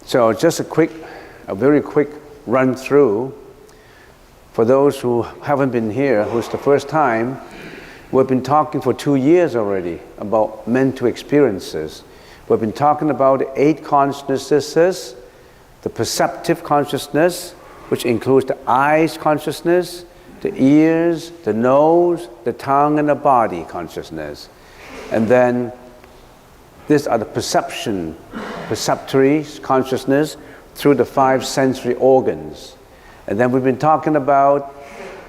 So just a very quick run through for those who haven't been here, who's the first time. We've been talking for 2 years already about mental experiences. We've been talking about the 8 consciousnesses, the perceptive consciousness, which includes the eyes consciousness, the ears, the nose, the tongue, and the body consciousness. And then these are the perceptory consciousness through the 5 sensory organs. And then we've been talking about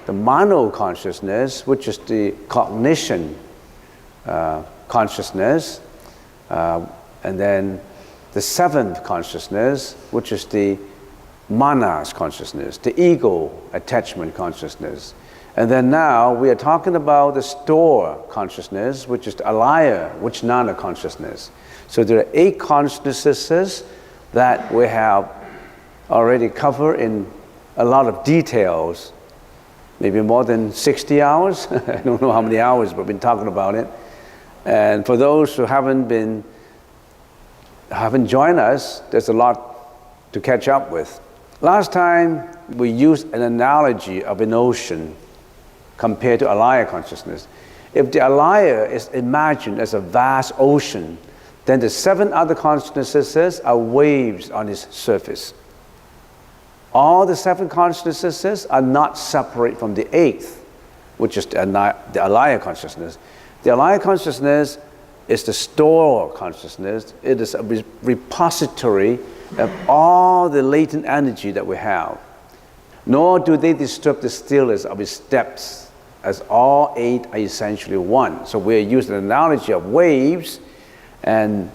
the mano consciousness, which is the cognition consciousness. And then the 7th consciousness, which is the manas consciousness, the ego attachment consciousness. And then now we are talking about the store consciousness, which is the alaya, vijnana consciousness. So there are 8 consciousnesses that we have already covered in a lot of details, maybe more than 60 hours. I don't know how many hours we've been talking about it. And for those who haven't joined us, there's a lot to catch up with. Last time we used an analogy of an ocean compared to alaya consciousness. If the alaya is imagined as a vast ocean, then the 7 other consciousnesses are waves on its surface. All the 7 consciousnesses are not separate from the 8th, which is the alaya consciousness. The alaya consciousness is the store consciousness. It is a repository of all the latent energy that we have. Nor do they disturb the stillness of its depths, as all 8 are essentially one. So we're using an analogy of waves, and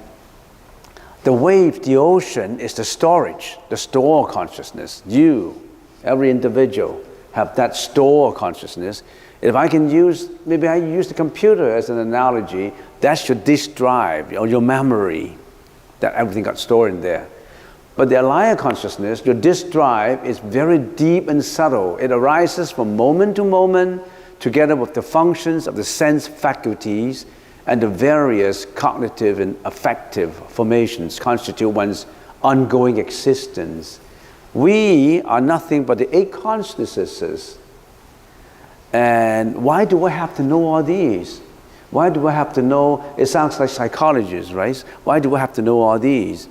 the wave, the ocean, is the storage, the store consciousness. You, every individual, have that store consciousness. If I can use, maybe I use the computer as an analogy, that's your disk drive, or your memory, that everything got stored in there. But the alaya consciousness, your disk drive, is very deep and subtle. It arises from moment to moment, together with the functions of the sense faculties and the various cognitive and affective formations constitute one's ongoing existence. We are nothing but the 8 consciousnesses. And why do I have to know all these? Why do I have to know? It sounds like psychologists, right? Why do I have to know all these?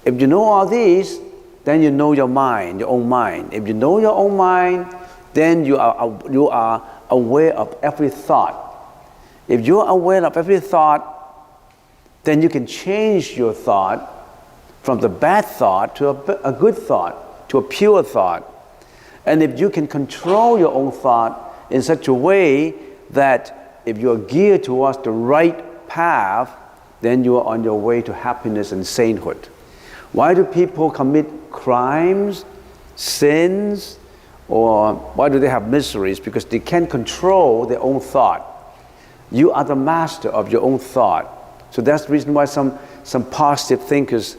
If you know all these, then you know your mind, your own mind. If you know your own mind, then you are aware of every thought. If you're aware of every thought, then you can change your thought from the bad thought to a good thought, to a pure thought. And if you can control your own thought in such a way that if you're geared towards the right path, then you are on your way to happiness and sainthood. Why do people commit crimes, sins, or why do they have miseries? Because they can't control their own thought. You are the master of your own thought. So that's the reason why some positive thinkers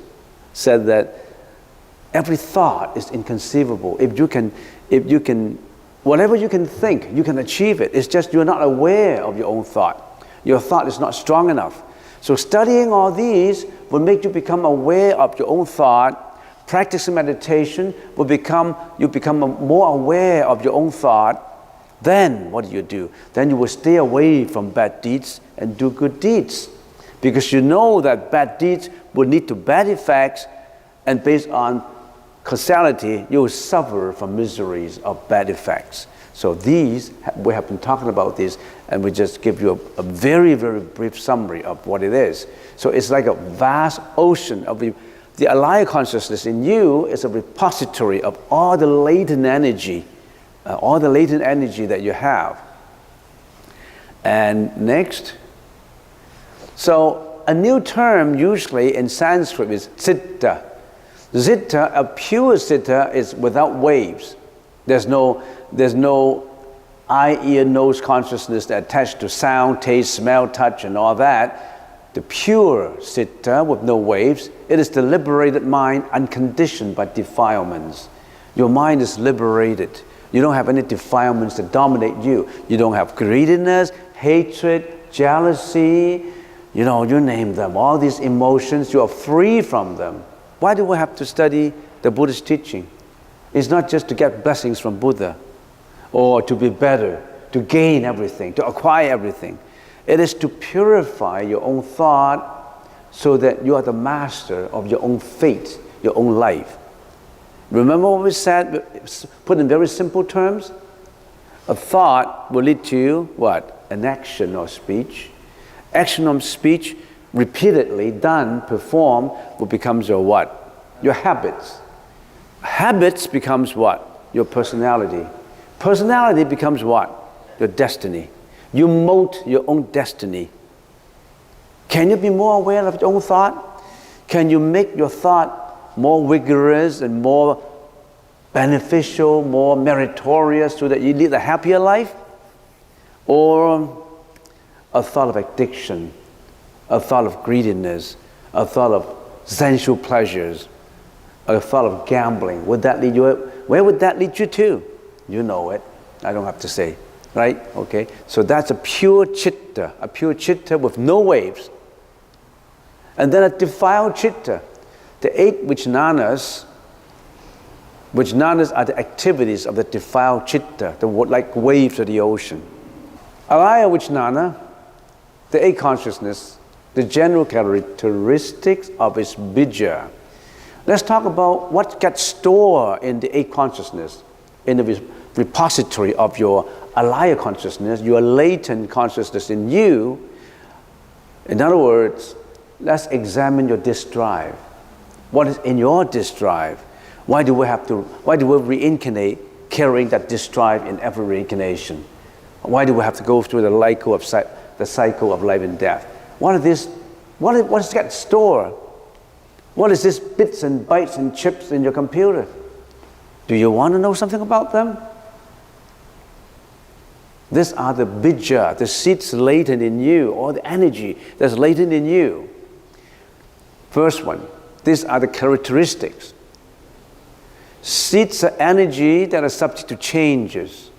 said that every thought is inconceivable. If you can, whatever you can think, you can achieve it. It's just you're not aware of your own thought. Your thought is not strong enough. So studying all these will make you become aware of your own thought. Practicing meditation will you become more aware of your own thought. Then what do? Then you will stay away from bad deeds and do good deeds. Because you know that bad deeds will lead to bad effects, and based on causality, you will suffer from miseries of bad effects. So we have been talking about this, and we just give you a very, very brief summary of what it is. So it's like a vast ocean of the alaya consciousness in you is a repository of all the latent energy, that you have. And next, so a new term usually in Sanskrit is citta. Citta, a pure citta, is without waves. There's no eye, ear, nose consciousness that attached to sound, taste, smell, touch, and all that. the pure citta with no waves. It is the liberated mind unconditioned by defilements. Your mind is liberated. You don't have any defilements that dominate you. You don't have greediness, hatred, jealousy, you name them. All these emotions, you are free from them. Why do we have to study the Buddhist teaching? It's not just to get blessings from Buddha or to be better, to gain everything, to acquire everything. It is to purify your own thought so that you are the master of your own fate, your own life. Remember what we said, put in very simple terms? A thought will lead to what? An action or speech. Action or speech repeatedly done, performed, will becomes your what? Your habits. Habits becomes what? Your personality. Personality becomes what? Your destiny. You mold your own destiny. Can you be more aware of your own thought? Can you make your thought more vigorous and more beneficial, more meritorious so that you lead a happier life? Or a thought of addiction, a thought of greediness, a thought of sensual pleasures, a thought of gambling? Would that lead you? Where would that lead you to? You know it. I don't have to say, right? Okay. So that's a pure chitta with no waves. And then a defiled chitta. The 8 vijnanas are the activities of the defiled chitta, like waves of the ocean. Alaya vijnana, the 8 consciousness, the general characteristics of its bija. Let's talk about what gets stored in the 8 consciousness, in the repository of your alaya consciousness, your latent consciousness in you. In other words, let's examine your disk drive. What is in your disk drive? Why do we reincarnate carrying that disk drive in every reincarnation? Why do we have to go through the cycle of life and death? What is get stored? What is this bits and bytes and chips in your computer? Do you want to know something about them? These are the bija, the seeds latent in you, or the energy that's latent in you. First one, these are the characteristics. Seeds are energy that are subject to changes,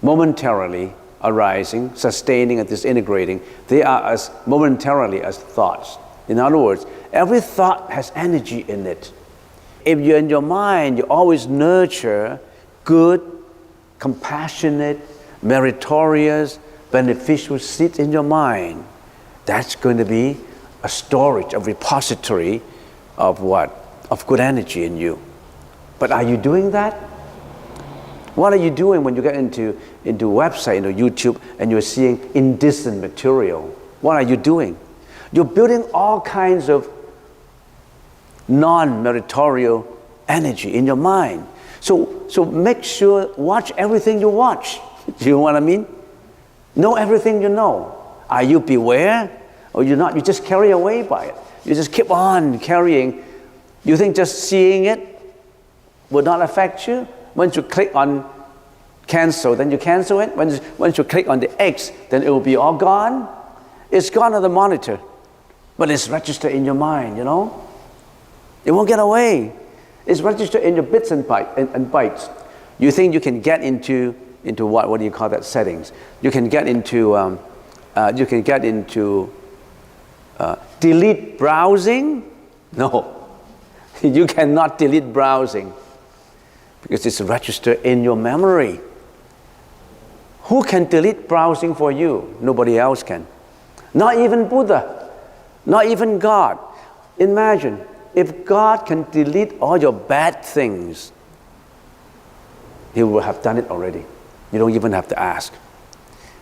momentarily arising, sustaining, and disintegrating. They are as momentarily as thoughts. In other words, every thought has energy in it. If you're in your mind, you always nurture good, compassionate, meritorious, beneficial seeds in your mind. That's going to be a storage, a repository of what? Of good energy in you. But are you doing that? What are you doing when you get into website, into YouTube, and you're seeing indecent material? What are you doing? You're building all kinds of non-meritorial energy in your mind. So make sure, watch everything you watch. Do you know what I mean? Know everything you know. Are you beware? Or you're not? You just carry away by it. You just keep on carrying. You think just seeing it will not affect you? Once you click on cancel, then you cancel it. Once you click on the X, then it will be all gone. It's gone on the monitor, but it's registered in your mind, It won't get away. It's registered in your bits and bytes. You think you can get into what do you call that, settings? You can get into delete browsing? No, you cannot delete browsing because it's registered in your memory. Who can delete browsing for you? Nobody else can. Not even Buddha, not even God. Imagine if God can delete all your bad things, He will have done it already. You don't even have to ask.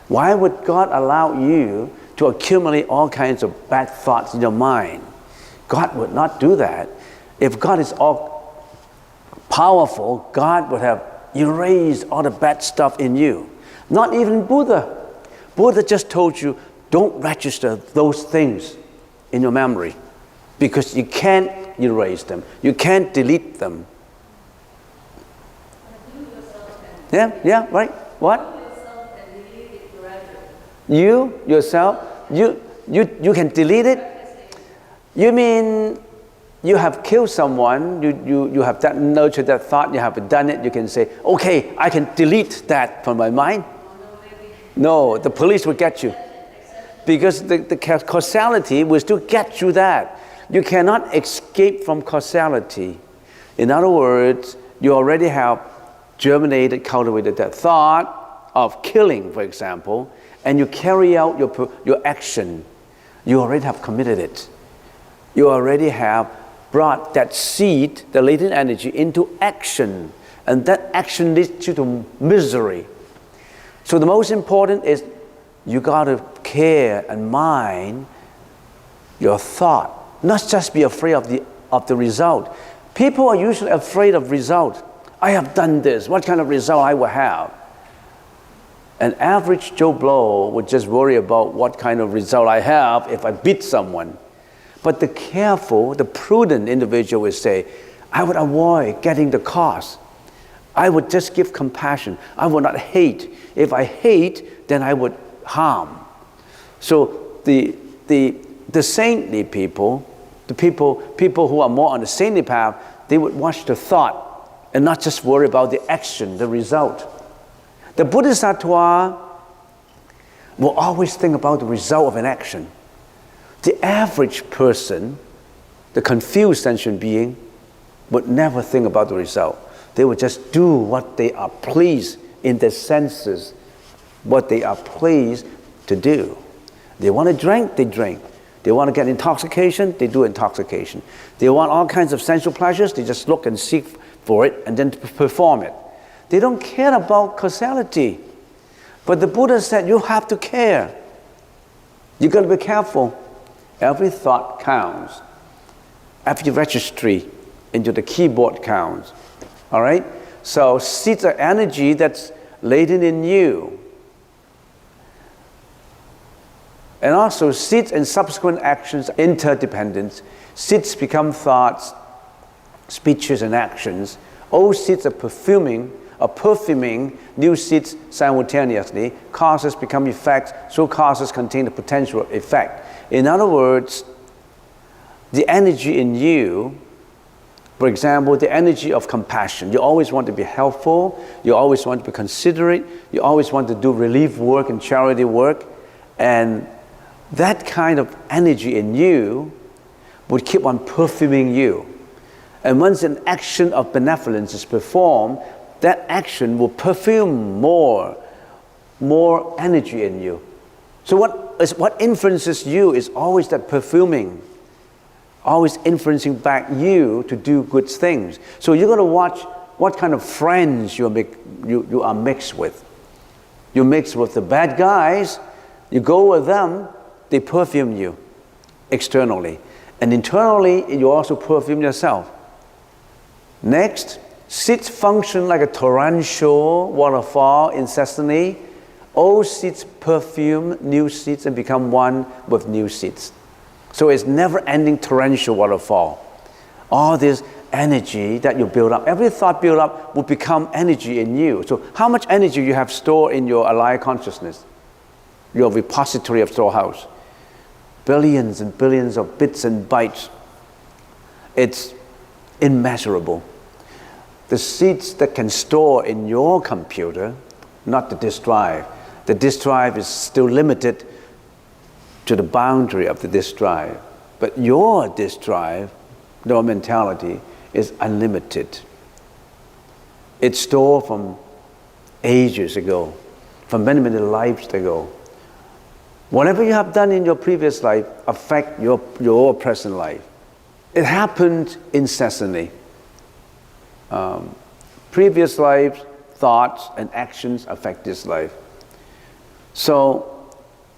Why would God allow you to accumulate all kinds of bad thoughts in your mind? God would not do that. If God is all powerful, God would have erased all the bad stuff in you. Not even Buddha. Buddha just told you, don't register those things in your memory because you can't erase them. You can't delete them. Yeah, right. What? You yourself, you can delete it? You mean you have killed someone, you have that nurtured that thought, you have done it, you can say, okay, I can delete that from my mind? No, the police will get you. Because the causality will still get you that. You cannot escape from causality. In other words, you already have germinated, cultivated that thought of killing, for example, and you carry out your action. You already have committed it. You already have brought that seed, the latent energy, into action. And that action leads you to misery. So the most important is you got to care and mind your thought. Not just be afraid of the result. People are usually afraid of result. I have done this. What kind of result I will have? An average Joe Blow would just worry about what kind of result I have if I beat someone. But the careful, the prudent individual would say, I would avoid getting the cause. I would just give compassion. I would not hate. If I hate, then I would harm. So the saintly people, the people who are more on the saintly path, they would watch the thought and not just worry about the action, the result. The Bodhisattva will always think about the result of an action. The average person, the confused sentient being, would never think about the result. They would just do what they are pleased in their senses, what they are pleased to do. They want to drink, they drink. They want to get intoxication, they do intoxication. They want all kinds of sensual pleasures, they just look and seek for it and then perform it. They don't care about causality. But the Buddha said you have to care. You got to be careful. Every thought counts. Every registry into the keyboard counts. All right? So seeds are energy that's latent in you. And also seeds and subsequent actions are interdependent. Seeds become thoughts, speeches, and actions. Old seeds are perfuming new seeds simultaneously. Causes become effects, so causes contain the potential effect. In other words, the energy in you, for example, the energy of compassion. You always want to be helpful. You always want to be considerate. You always want to do relief work and charity work. And that kind of energy in you would keep on perfuming you. And once an action of benevolence is performed, that action will perfume more energy in you. So what influences you is always that perfuming, always influencing back you to do good things. So you're going to watch what kind of friends you are mixed with. You mix with the bad guys, you go with them, they perfume you externally. And internally, you also perfume yourself. Next, seeds function like a torrential waterfall incessantly. Old seeds perfume new seeds and become one with new seeds. So it's never-ending torrential waterfall. All this energy that you build up, every thought build up will become energy in you. So how much energy you have stored in your alive consciousness, your repository of storehouse? Billions and billions of bits and bytes. It's immeasurable. The seeds that can store in your computer, not the disk drive. The disk drive is still limited to the boundary of the disk drive. But your disk drive, your mentality, is unlimited. It's stored from ages ago, from many, many lives ago. Whatever you have done in your previous life affect your present life. It happened incessantly. Previous lives, thoughts, and actions affect this life. So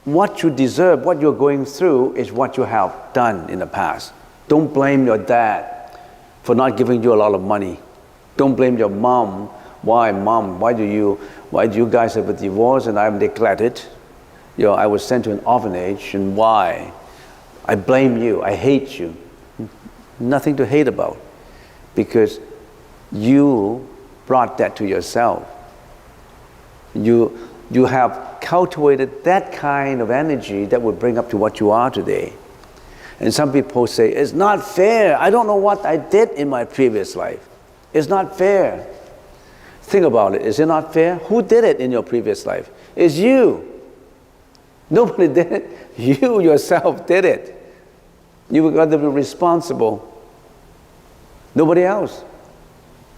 what you deserve, what you're going through, is what you have done in the past. Don't blame your dad for not giving you a lot of money. Don't blame your mom. Why, mom? Why do you guys have a divorce and I'm neglected? I was sent to an orphanage, and why? I blame you. I hate you. Nothing to hate about, because you brought that to yourself. You have cultivated that kind of energy that would bring up to what you are today. And some people say, it's not fair. I don't know what I did in my previous life. It's not fair. Think about it. Is it not fair? Who did it in your previous life? It's you. Nobody did it. You yourself did it. You got to be responsible. Nobody else.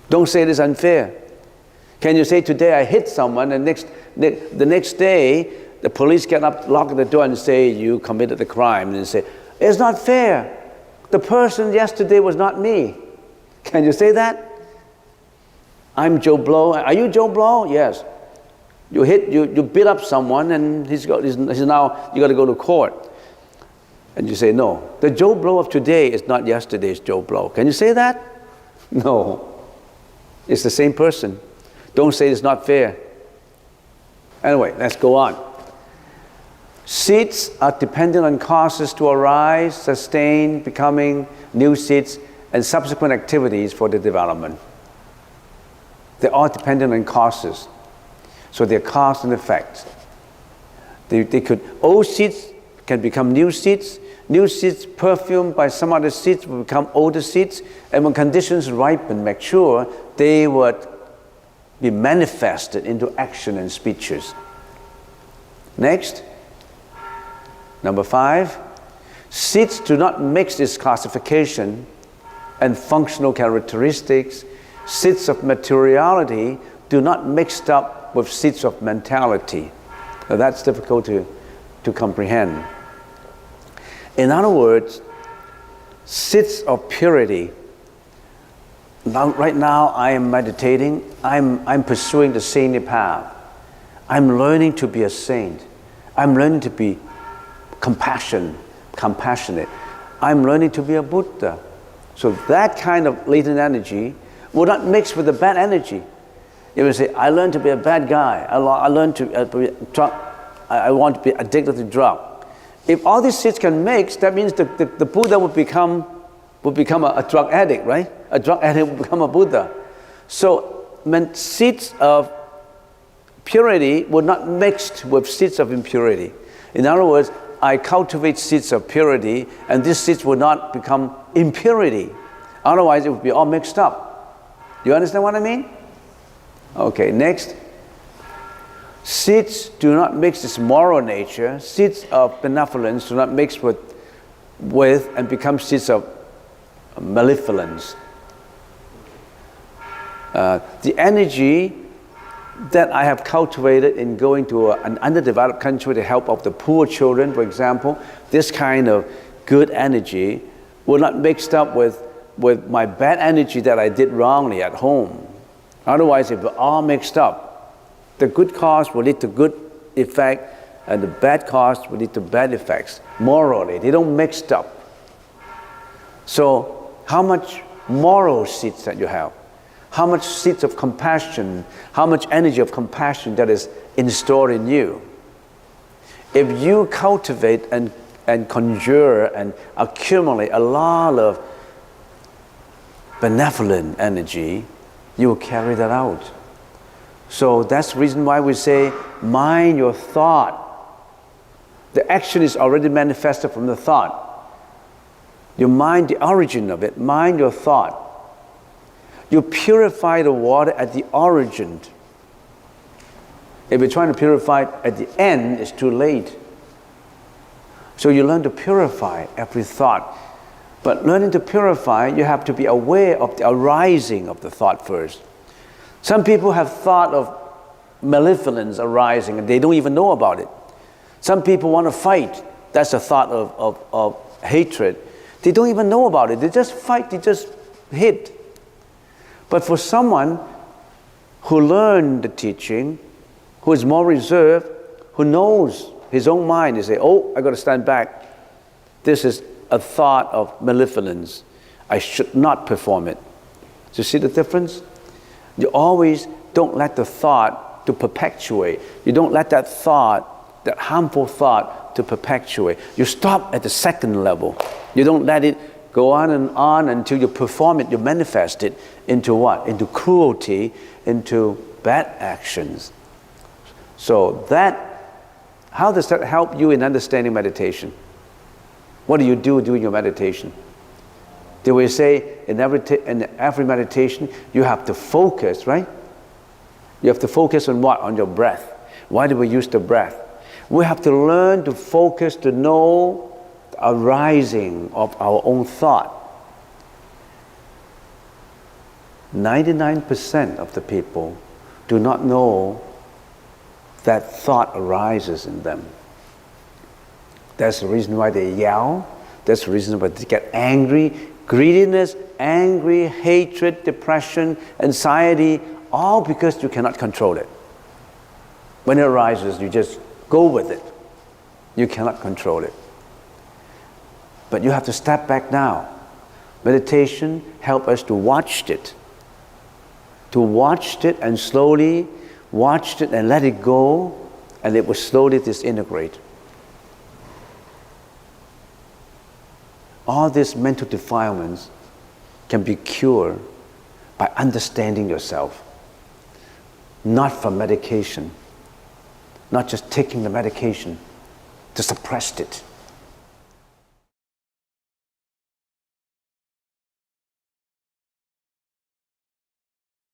Don't say it is unfair. Can you say, today I hit someone, and the next day, the police get up, lock the door, and say, you committed the crime, and say, it's not fair. The person yesterday was not me. Can you say that? I'm Joe Blow. Are you Joe Blow? Yes. You beat up someone, and he's now, you got to go to court. And you say, no, the Joe Blow of today is not yesterday's Joe Blow. Can you say that? No. It's the same person. Don't say it's not fair. Anyway, let's go on. Seeds are dependent on causes to arise, sustain, becoming new seeds, and subsequent activities for the development. They're all dependent on causes. So they're cause and effect. Old seeds can become new seeds perfumed by some other seeds will become older seeds, and when conditions ripen, mature, they would be manifested into action and speeches. Next, number 5, seeds do not mix its classification and functional characteristics. Seeds of materiality do not mix up with seeds of mentality. Now that's difficult to comprehend. In other words, seeds of purity. Right now I am meditating, I'm pursuing the saintly path. I'm learning to be a saint. I'm learning to be compassionate. I'm learning to be a Buddha. So that kind of latent energy will not mix with the bad energy. You will say, I learned to be a bad guy. I learned to be I want to be addicted to drug. If all these seeds can mix, that means the Buddha would become a drug addict, right? A drug addict would become a Buddha. So seeds of purity would not mix with seeds of impurity. In other words, I cultivate seeds of purity, and these seeds would not become impurity. Otherwise, it would be all mixed up. You understand what I mean? Okay, next. Seeds do not mix its moral nature. Seeds of benevolence do not mix with and become seeds of malevolence. The energy that I have cultivated in going to an underdeveloped country to help of the poor children, for example, this kind of good energy will not mixed up with my bad energy that I did wrongly at home. Otherwise, if we're all mixed up, the good cause will lead to good effect, and the bad cause will lead to bad effects. Morally, they don't mix up. So, how much moral seeds that you have? How much seeds of compassion? How much energy of compassion that is installed in you? If you cultivate and conjure and accumulate a lot of benevolent energy, you will carry that out. So that's the reason why we say, mind your thought. The action is already manifested from the thought. You mind the origin of it, mind your thought. You purify the water at the origin. If you're trying to purify it at the end, it's too late. So you learn to purify every thought. But learning to purify, you have to be aware of the arising of the thought first. Some people have thought of malevolence arising and they don't even know about it. Some people want to fight. That's a thought of hatred. They don't even know about it. They just fight, they just hate. But for someone who learned the teaching, who is more reserved, who knows his own mind, they say, oh, I got to stand back. This is a thought of malevolence. I should not perform it. Do you see the difference? You always don't let the thought to perpetuate. You don't let that thought, that harmful thought, to perpetuate. You stop at the second level. You don't let it go on and on until you perform it, you manifest it into what? Into cruelty, into bad actions. So that How does that help you in understanding meditation? What do you do during your meditation? They will say in every meditation, you have to focus, right? You have to focus on what? On your breath. Why do we use the breath? We have to learn to focus to know the arising of our own thought. 99% of the people do not know that thought arises in them. That's the reason why they yell. That's the reason why they get angry. Greediness, angry, hatred, depression, anxiety, all because you cannot control it. When it arises, you just go with it. You cannot control it. But you have to step back now. Meditation helps us to watch it. To watch it and slowly watch it and let it go, and it will slowly disintegrate. All these mental defilements can be cured by understanding yourself, not from medication, not just taking the medication to suppress it.